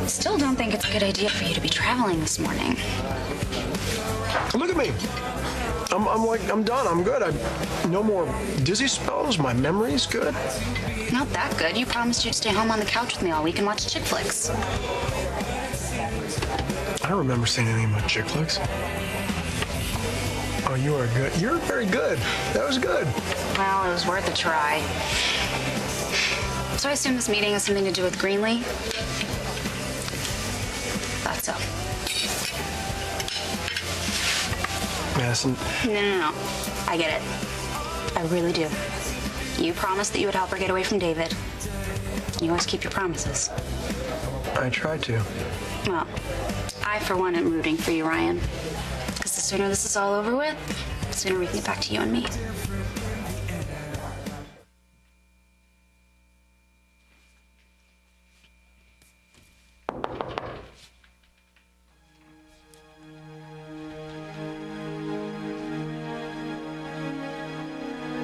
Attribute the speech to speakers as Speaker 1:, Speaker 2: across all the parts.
Speaker 1: Still don't think it's a good idea for you to be traveling this morning.
Speaker 2: Look at me. I'm done. I'm good. No more dizzy spells. My memory's good.
Speaker 1: Not that good. You promised you'd stay home on the couch with me all week and watch chick flicks.
Speaker 2: I don't remember saying anything about chick flicks. Oh, you are good. You're very good. That was good.
Speaker 1: Well, it was worth a try. So I assume this meeting has something to do with Greenlee? Thought so.
Speaker 2: Madison.
Speaker 1: No. I get it. I really do. You promised that you would help her get away from David. You always keep your promises.
Speaker 2: I tried to.
Speaker 1: Well, I, for one, am rooting for you, Ryan. Because the sooner this is all over with, the sooner we can get back to you and me.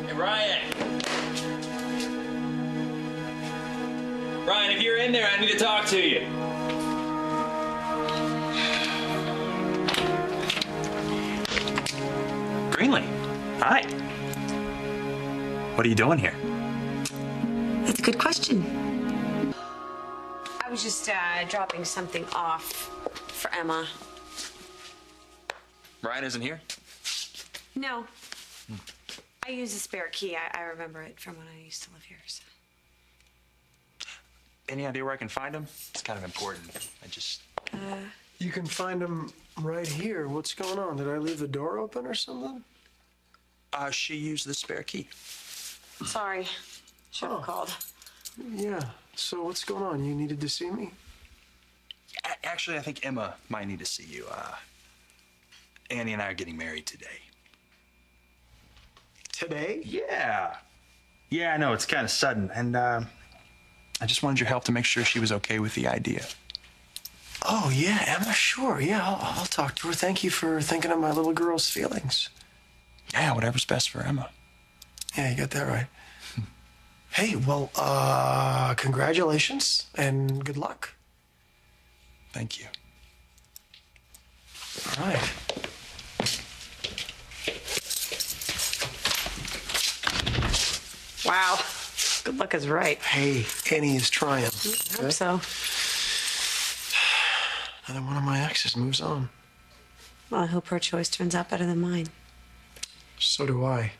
Speaker 3: Hey, Ryan! Ryan, if you're in there, I need to talk to you. Greenlee, hi. What are you doing here?
Speaker 4: That's a good question. I was just dropping something off for Emma.
Speaker 3: Ryan isn't here?
Speaker 4: No. I use a spare key. I remember it from when I used to live here. So.
Speaker 3: Any idea where I can find him? It's kind of important.
Speaker 2: You can find him right here. What's going on? Did I leave the door open or something?
Speaker 3: She used the spare key.
Speaker 4: Sorry. Should have called.
Speaker 2: Yeah. So what's going on? You needed to see me?
Speaker 3: Actually, I think Emma might need to see you. Annie and I are getting married today.
Speaker 2: Today?
Speaker 3: Yeah. Yeah, I know. It's kind of sudden. And I just wanted your help to make sure she was okay with the idea.
Speaker 2: Oh, yeah, Emma, sure. Yeah, I'll talk to her. Thank you for thinking of my little girl's feelings.
Speaker 3: Yeah, whatever's best for Emma.
Speaker 2: Yeah, you got that right. Hey, well, congratulations and good luck.
Speaker 3: Thank you.
Speaker 2: All right.
Speaker 4: Wow. Good luck is right.
Speaker 2: Hey, Annie is trying.
Speaker 4: I hope so.
Speaker 2: Another one of my exes moves on.
Speaker 4: Well, I hope her choice turns out better than mine.
Speaker 2: So do I.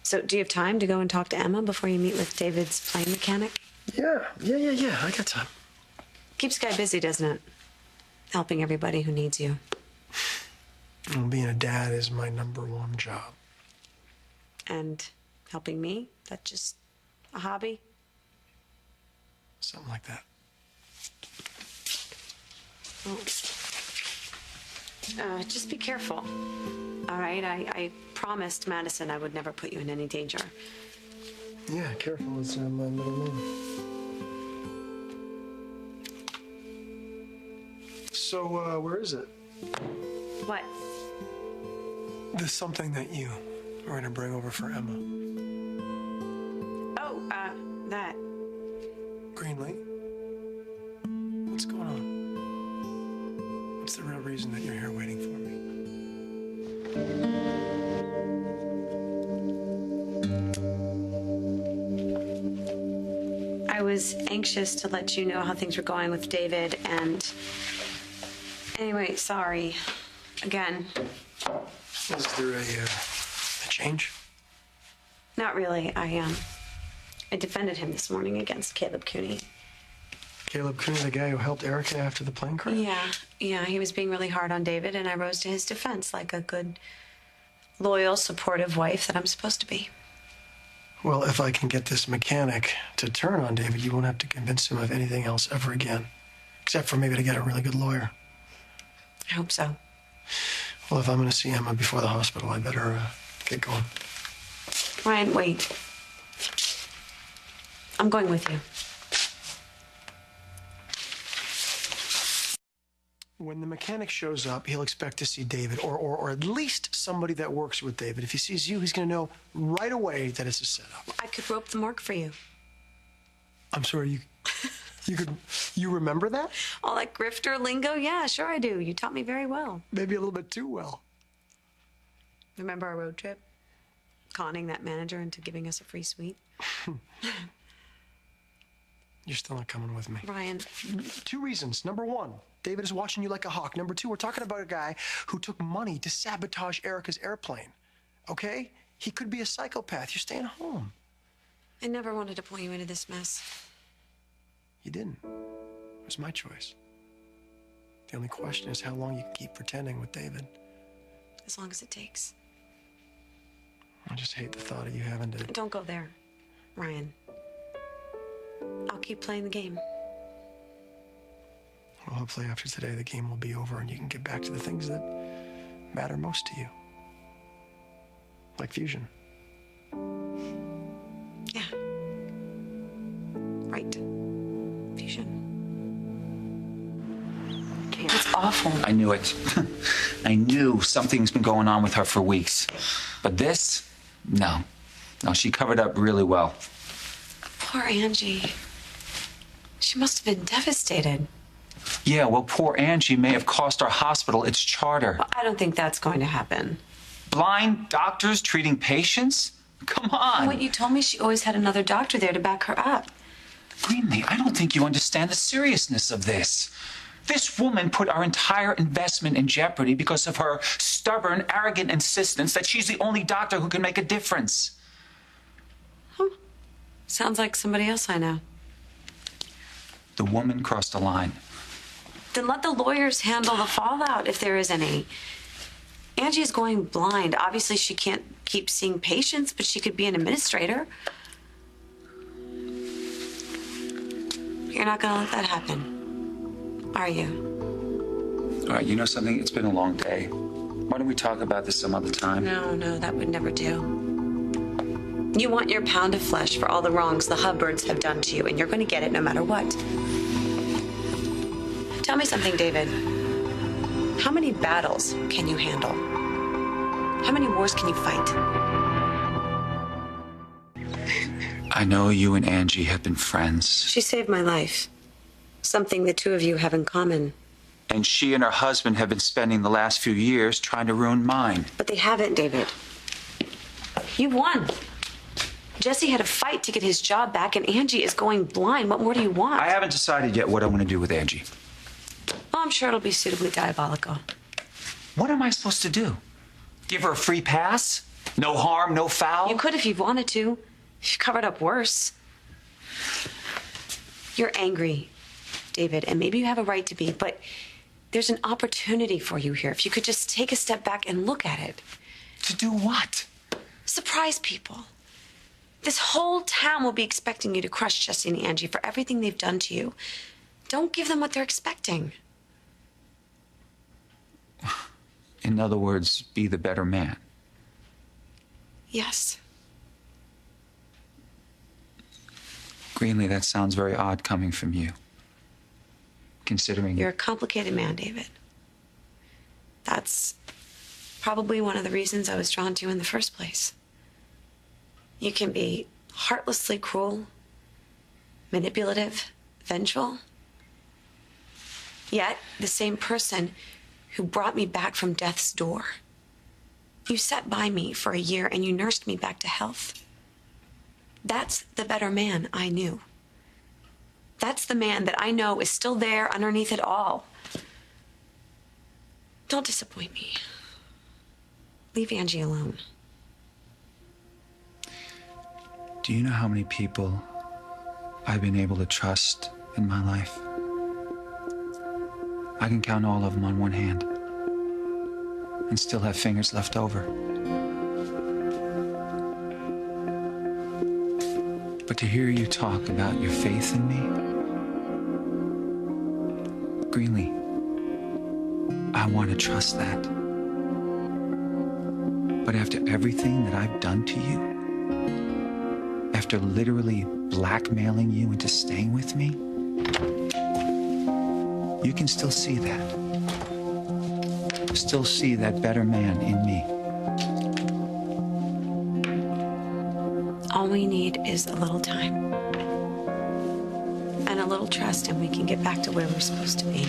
Speaker 4: So, do you have time to go and talk to Emma before you meet with David's plane mechanic?
Speaker 2: Yeah. I got time.
Speaker 4: Keeps a guy busy, doesn't it? Helping everybody who needs you.
Speaker 2: Well, being a dad is my #1 job.
Speaker 4: And helping me? That's just a hobby?
Speaker 2: Something like that.
Speaker 4: Well, just be careful. All right? I promised Madison I would never put you in any danger.
Speaker 2: Yeah, careful. It's my middle name. So, where is it?
Speaker 4: What?
Speaker 2: The something that you were going to bring over for Emma.
Speaker 4: Oh, that.
Speaker 2: Greenlee? What's going on? What's the real reason that you're here waiting for me?
Speaker 4: I was anxious to let you know how things were going with David, and anyway, sorry. Again.
Speaker 2: Is there a change?
Speaker 4: Not really. I defended him this morning against Caleb Cooney.
Speaker 2: Caleb Cooney, the guy who helped Erica after the plane crash?
Speaker 4: Yeah, he was being really hard on David, and I rose to his defense like a good, loyal, supportive wife that I'm supposed to be.
Speaker 2: Well, if I can get this mechanic to turn on David, you won't have to convince him of anything else ever again. Except for maybe to get a really good lawyer.
Speaker 4: I hope so.
Speaker 2: Well, if I'm going to see Emma before the hospital, I better get going.
Speaker 4: Ryan, wait. I'm going with you.
Speaker 2: When the mechanic shows up, he'll expect to see David, or at least somebody that works with David. If he sees you, he's going to know right away that it's a setup.
Speaker 4: I could rope the morgue for you.
Speaker 2: I'm sorry, you... You remember that?
Speaker 4: All that grifter lingo? Yeah, sure I do. You taught me very well.
Speaker 2: Maybe a little bit too well.
Speaker 4: Remember our road trip? Conning that manager into giving us a free suite?
Speaker 2: You're still not coming with me.
Speaker 4: Ryan.
Speaker 2: 2 reasons. Number 1, David is watching you like a hawk. Number 2, we're talking about a guy who took money to sabotage Erica's airplane. Okay? He could be a psychopath. You're staying home.
Speaker 4: I never wanted to pull you into this mess.
Speaker 2: You didn't. It was my choice. The only question is how long you can keep pretending with David.
Speaker 4: As long as it takes.
Speaker 2: I just hate the thought of you having to...
Speaker 4: Don't go there, Ryan. I'll keep playing the game.
Speaker 2: Well, hopefully after today, the game will be over and you can get back to the things that matter most to you. Like fusion.
Speaker 4: Yeah. Right. Fusion. It's awful.
Speaker 5: I knew it. I knew something's been going on with her for weeks. But this? No. No, she covered up really well.
Speaker 4: Poor Angie. She must have been devastated.
Speaker 5: Yeah, well, poor Angie may have cost our hospital its charter.
Speaker 4: Well, I don't think that's going to happen.
Speaker 5: Blind doctors treating patients? Come on.
Speaker 4: What you told me, she always had another doctor there to back her up.
Speaker 5: Greenlee, I don't think you understand the seriousness of this. This woman put our entire investment in jeopardy because of her stubborn, arrogant insistence that she's the only doctor who can make a difference.
Speaker 4: Huh. Sounds like somebody else I know.
Speaker 5: The woman crossed the line.
Speaker 4: Then let the lawyers handle the fallout if there is any. Angie is going blind. Obviously, she can't keep seeing patients, but she could be an administrator. You're not going to let that happen, are you?
Speaker 5: All right, you know something? It's been a long day. Why don't we talk about this some other time?
Speaker 4: No, that would never do. You want your pound of flesh for all the wrongs the Hubbards have done to you, and you're going to get it no matter what. Tell me something, David. How many battles can you handle? How many wars can you fight?
Speaker 5: I know you and Angie have been friends.
Speaker 4: She saved my life. Something the two of you have in common.
Speaker 5: And she and her husband have been spending the last few years trying to ruin mine.
Speaker 4: But they haven't, David. You won. Jesse had a fight to get his job back, and Angie is going blind. What more do you want?
Speaker 5: I haven't decided yet what I want to do with Angie.
Speaker 4: Oh, I'm sure it'll be suitably diabolical.
Speaker 5: What am I supposed to do? Give her a free pass? No harm, no foul?
Speaker 4: You could if you wanted to. You've covered up worse. You're angry, David, and maybe you have a right to be, but there's an opportunity for you here. If you could just take a step back and look at it.
Speaker 5: To do what?
Speaker 4: Surprise people. This whole town will be expecting you to crush Jesse and Angie for everything they've done to you. Don't give them what they're expecting.
Speaker 5: In other words, be the better man.
Speaker 4: Yes.
Speaker 5: Greenlee, that sounds very odd coming from you. Considering...
Speaker 4: You're a complicated man, David. That's probably one of the reasons I was drawn to you in the first place. You can be heartlessly cruel, manipulative, vengeful. Yet, the same person who brought me back from death's door. You sat by me for a year and you nursed me back to health. That's the better man I knew. That's the man that I know is still there underneath it all. Don't disappoint me. Leave Angie alone.
Speaker 5: Do you know how many people I've been able to trust in my life? I can count all of them on one hand and still have fingers left over. But to hear you talk about your faith in me, Greenlee, I want to trust that. But after everything that I've done to you, after literally blackmailing you into staying with me, you can still see that. Still see that better man in me.
Speaker 4: All we need is a little time and a little trust and we can get back to where we're supposed to be.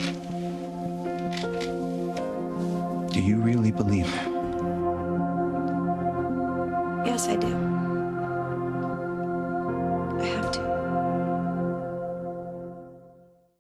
Speaker 5: Do you really believe that?
Speaker 4: Yes, I do.